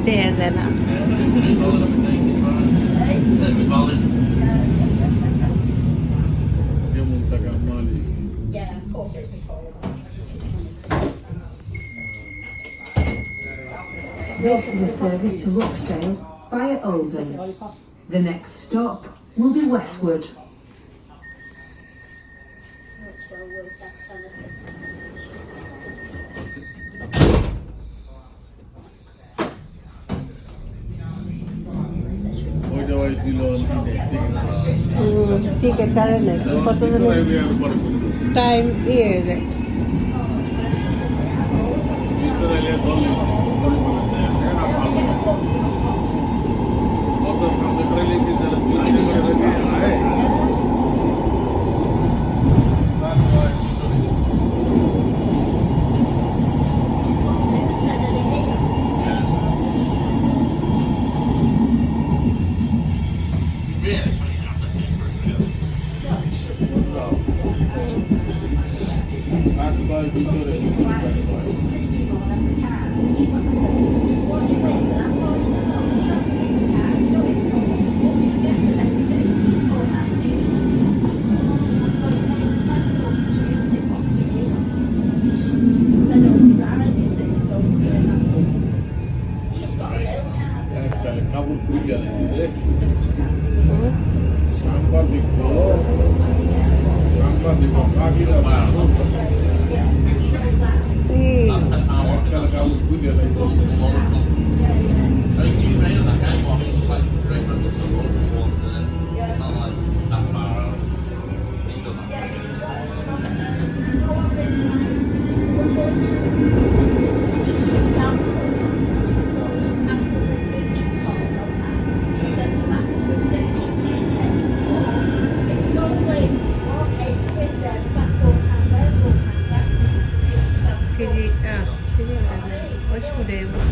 দেয়া যায় না। This is a service to Rochdale via Oldham. The next stop will be Westwood. Ticket কাটে নেই কত টাইম ইয়ে হয়ে যায়। কাপড় খুলে গেলে সাংবাদিক কাকিরা কাপড় খুলে গেলে Ospedale.